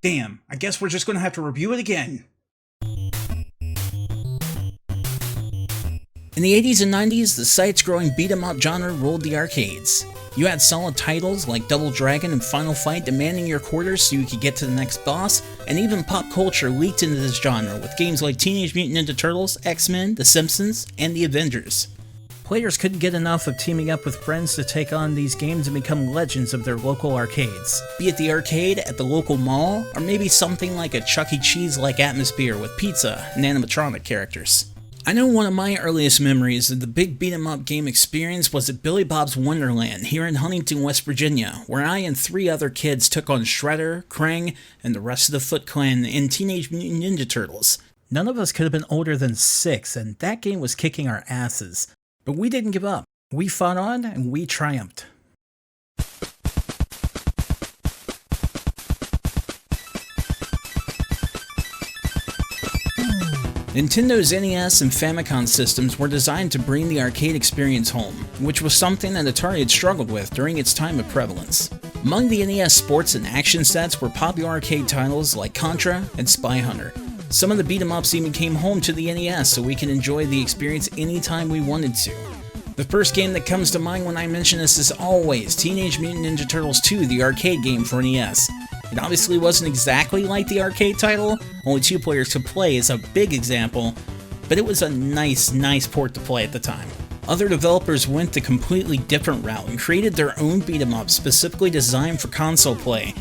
Damn, I guess we're just gonna have to review it again. In the 80s and 90s, the sights-growing beat-em-up genre ruled the arcades. You had solid titles like Double Dragon and Final Fight demanding your quarters so you could get to the next boss, and even pop culture leaked into this genre with games like Teenage Mutant Ninja Turtles, X-Men, The Simpsons, and The Avengers. Players couldn't get enough of teaming up with friends to take on these games and become legends of their local arcades. Be it the arcade at the local mall, or maybe something like a Chuck E. Cheese-like atmosphere with pizza and animatronic characters. I know one of my earliest memories of the big beat-em-up game experience was at Billy Bob's Wonderland here in Huntington, West Virginia, where I and 3 other kids took on Shredder, Krang, and the rest of the Foot Clan in Teenage Mutant Ninja Turtles. None of us could have been older than 6, and that game was kicking our asses. But we didn't give up. We fought on, and we triumphed. Nintendo's NES and Famicom systems were designed to bring the arcade experience home, which was something that Atari had struggled with during its time of prevalence. Among the NES sports and action sets were popular arcade titles like Contra and Spy Hunter. Some of the beat-em-ups even came home to the NES so we can enjoy the experience anytime we wanted to. The first game that comes to mind when I mention this is always Teenage Mutant Ninja Turtles 2, the arcade game for NES. It obviously wasn't exactly like the arcade title, only 2 players could play is a big example, but it was a nice port to play at the time. Other developers went the completely different route and created their own beat-em-up specifically designed for console play.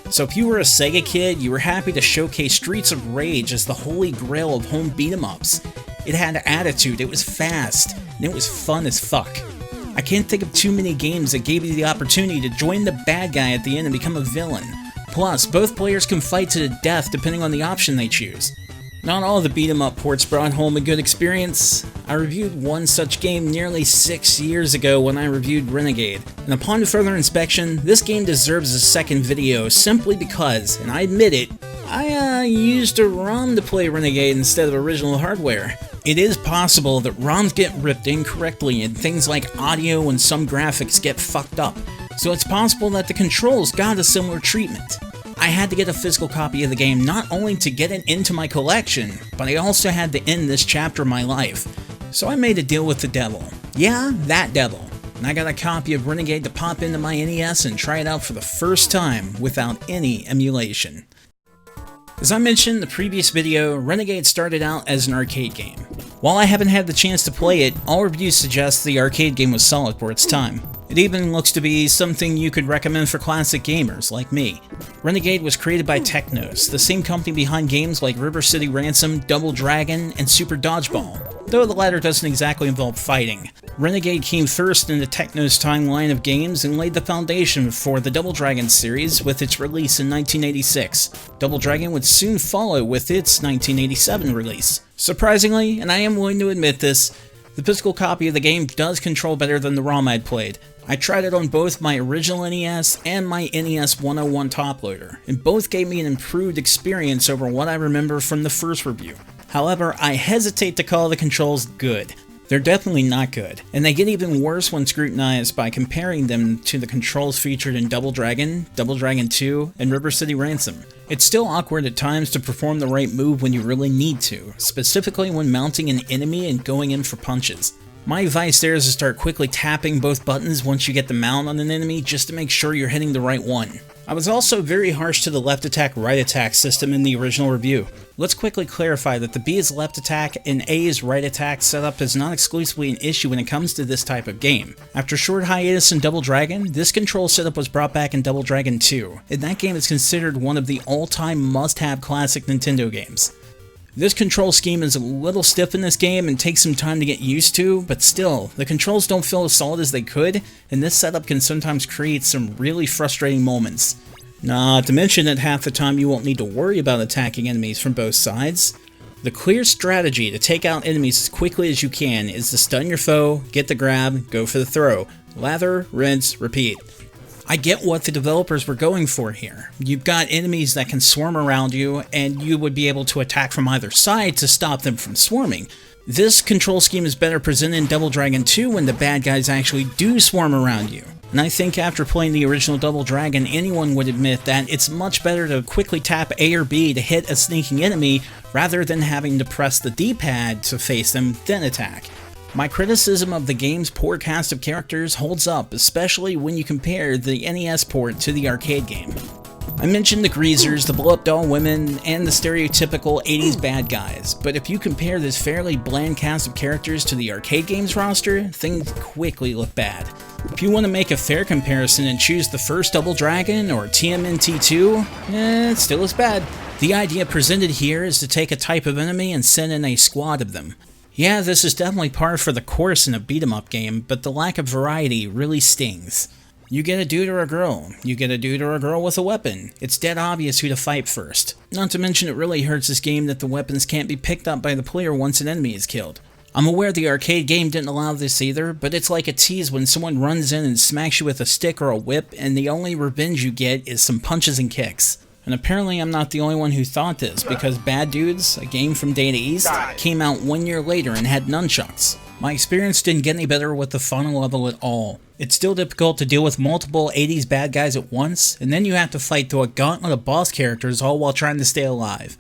So if you were a Sega kid, you were happy to showcase Streets of Rage as the holy grail of home beat-em-ups. It had attitude, it was fast, and it was fun as fuck. I can't think of too many games that gave you the opportunity to join the bad guy at the end and become a villain. Plus, both players can fight to the death depending on the option they choose. Not all the beat-em-up ports brought home a good experience. I reviewed one such game nearly 6 years ago when I reviewed Renegade, and upon further inspection, this game deserves a second video simply because, and I admit it, I used a ROM to play Renegade instead of original hardware. It is possible that ROMs get ripped incorrectly and things like audio and some graphics get fucked up, so it's possible that the controls got a similar treatment. I had to get a physical copy of the game not only to get it into my collection, but I also had to end this chapter of my life. So I made a deal with the devil. Yeah, that devil. And I got a copy of Renegade to pop into my NES and try it out for the first time without any emulation. As I mentioned in the previous video, Renegade started out as an arcade game. While I haven't had the chance to play it, all reviews suggest the arcade game was solid for its time. It even looks to be something you could recommend for classic gamers like me. Renegade was created by Technos, the same company behind games like River City Ransom, Double Dragon, and Super Dodgeball, though the latter doesn't exactly involve fighting. Renegade came first in the Technos timeline of games and laid the foundation for the Double Dragon series with its release in 1986. Double Dragon would soon follow with its 1987 release. Surprisingly, and I am willing to admit this, the physical copy of the game does control better than the ROM I'd played. I tried it on both my original NES and my NES 101 top loader, and both gave me an improved experience over what I remember from the first review. However, I hesitate to call the controls good. They're definitely not good, and they get even worse when scrutinized by comparing them to the controls featured in Double Dragon 2, and River City Ransom. It's still awkward at times to perform the right move when you really need to, specifically when mounting an enemy and going in for punches. My advice there is to start quickly tapping both buttons once you get the mount on an enemy just to make sure you're hitting the right one. I was also very harsh to the left attack right attack system in the original review. Let's quickly clarify that the B is left attack and A is right attack setup is not exclusively an issue when it comes to this type of game. After a short hiatus in Double Dragon, this control setup was brought back in Double Dragon 2, and that game is considered one of the all-time must-have classic Nintendo games. This control scheme is a little stiff in this game and takes some time to get used to, but still, the controls don't feel as solid as they could, and this setup can sometimes create some really frustrating moments. Not to mention that half the time you won't need to worry about attacking enemies from both sides. The clear strategy to take out enemies as quickly as you can is to stun your foe, get the grab, go for the throw. Lather, rinse, repeat. I get what the developers were going for here. You've got enemies that can swarm around you, and you would be able to attack from either side to stop them from swarming. This control scheme is better presented in Double Dragon 2 when the bad guys actually do swarm around you. And I think after playing the original Double Dragon, anyone would admit that it's much better to quickly tap A or B to hit a sneaking enemy rather than having to press the D-pad to face them, then attack. My criticism of the game's poor cast of characters holds up, especially when you compare the NES port to the arcade game. I mentioned the greasers, the blow-up doll women, and the stereotypical 80s bad guys, but if you compare this fairly bland cast of characters to the arcade game's roster, things quickly look bad. If you want to make a fair comparison and choose the first Double Dragon or TMNT2, it still is bad. The idea presented here is to take a type of enemy and send in a squad of them. Yeah, this is definitely par for the course in a beat-em-up game, but the lack of variety really stings. You get a dude or a girl. You get a dude or a girl with a weapon. It's dead obvious who to fight first. Not to mention it really hurts this game that the weapons can't be picked up by the player once an enemy is killed. I'm aware the arcade game didn't allow this either, but it's like a tease when someone runs in and smacks you with a stick or a whip, and the only revenge you get is some punches and kicks. And apparently I'm not the only one who thought this, because Bad Dudes, a game from Data East, came out 1 year later and had nunchucks. My experience didn't get any better with the final level at all. It's still difficult to deal with multiple 80s bad guys at once, and then you have to fight through a gauntlet of boss characters all while trying to stay alive.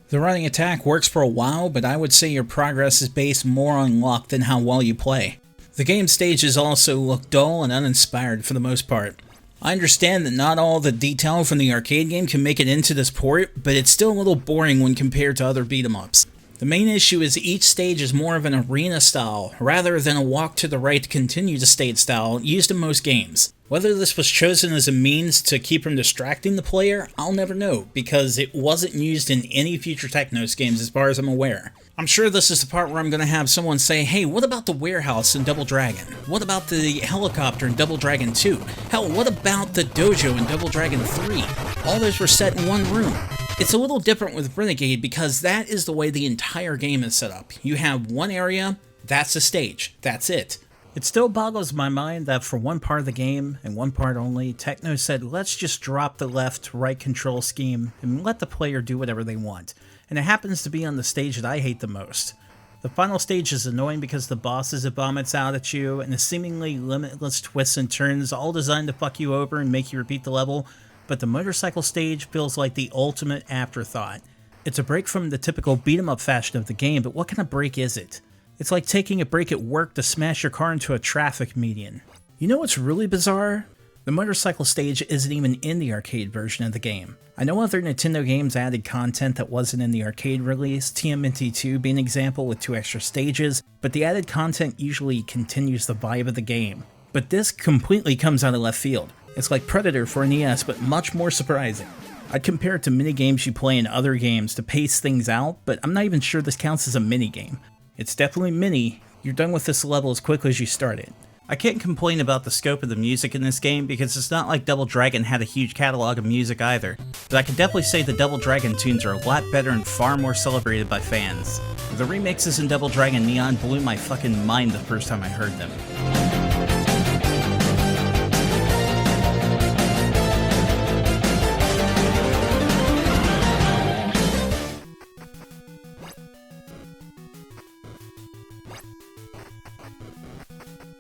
The running attack works for a while, but I would say your progress is based more on luck than how well you play. The game stages also look dull and uninspired for the most part. I understand that not all the detail from the arcade game can make it into this port, but it's still a little boring when compared to other beat-em-ups. The main issue is each stage is more of an arena style, rather than a walk to the right to continue to state style used in most games. Whether this was chosen as a means to keep from distracting the player, I'll never know, because it wasn't used in any future Technos games as far as I'm aware. I'm sure this is the part where I'm going to have someone say, hey, what about the warehouse in Double Dragon? What about the helicopter in Double Dragon 2? Hell, what about the dojo in Double Dragon 3? All those were set in one room. It's a little different with Renegade because that is the way the entire game is set up. You have one area, that's a stage, that's it. It still boggles my mind that for one part of the game, and one part only, Techno said, let's just drop the left-right control scheme and let the player do whatever they want. And it happens to be on the stage that I hate the most. The final stage is annoying because the bosses it vomits out at you, and the seemingly limitless twists and turns all designed to fuck you over and make you repeat the level, but the motorcycle stage feels like the ultimate afterthought. It's a break from the typical beat-em-up fashion of the game, but what kind of break is it? It's like taking a break at work to smash your car into a traffic median. You know what's really bizarre? The motorcycle stage isn't even in the arcade version of the game. I know other Nintendo games added content that wasn't in the arcade release, TMNT2 being an example with 2 extra stages, but the added content usually continues the vibe of the game. But this completely comes out of left field. It's like Predator for NES, but much more surprising. I'd compare it to minigames you play in other games to pace things out, but I'm not even sure this counts as a minigame. It's definitely mini. You're done with this level as quickly as you started. I can't complain about the scope of the music in this game because it's not like Double Dragon had a huge catalog of music either, but I can definitely say the Double Dragon tunes are a lot better and far more celebrated by fans. The remixes in Double Dragon Neon blew my fucking mind the first time I heard them.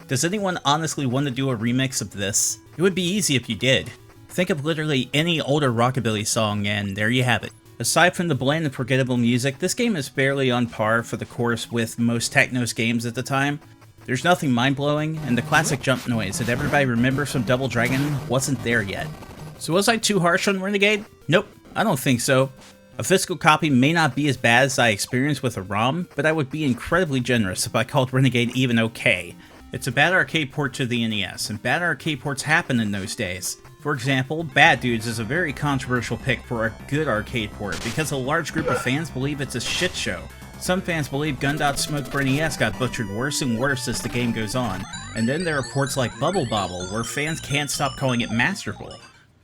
Does anyone honestly want to do a remix of this? It would be easy if you did. Think of literally any older rockabilly song and there you have it. Aside from the bland and forgettable music, this game is fairly on par for the course with most Technos games at the time. There's nothing mind-blowing, and the classic jump noise that everybody remembers from Double Dragon wasn't there yet. So was I too harsh on Renegade? Nope, I don't think so. A physical copy may not be as bad as I experienced with a ROM, but I would be incredibly generous if I called Renegade even okay. It's a bad arcade port to the NES, and bad arcade ports happen in those days. For example, Bad Dudes is a very controversial pick for a good arcade port because a large group of fans believe it's a shit show. Some fans believe Gun.Dot Smoke for NES got butchered worse and worse as the game goes on, and then there are ports like Bubble Bobble where fans can't stop calling it masterful.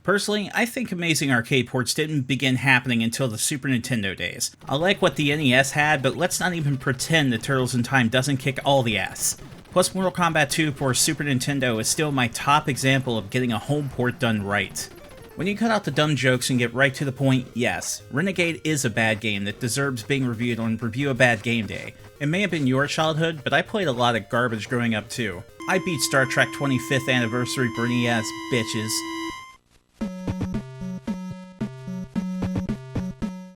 Personally, I think amazing arcade ports didn't begin happening until the Super Nintendo days. I like what the NES had, but let's not even pretend that Turtles in Time doesn't kick all the ass. Plus, Mortal Kombat 2 for Super Nintendo is still my top example of getting a home port done right. When you cut out the dumb jokes and get right to the point, yes, Renegade is a bad game that deserves being reviewed on Review a Bad Game Day. It may have been your childhood, but I played a lot of garbage growing up too. I beat Star Trek 25th Anniversary for NES, bitches.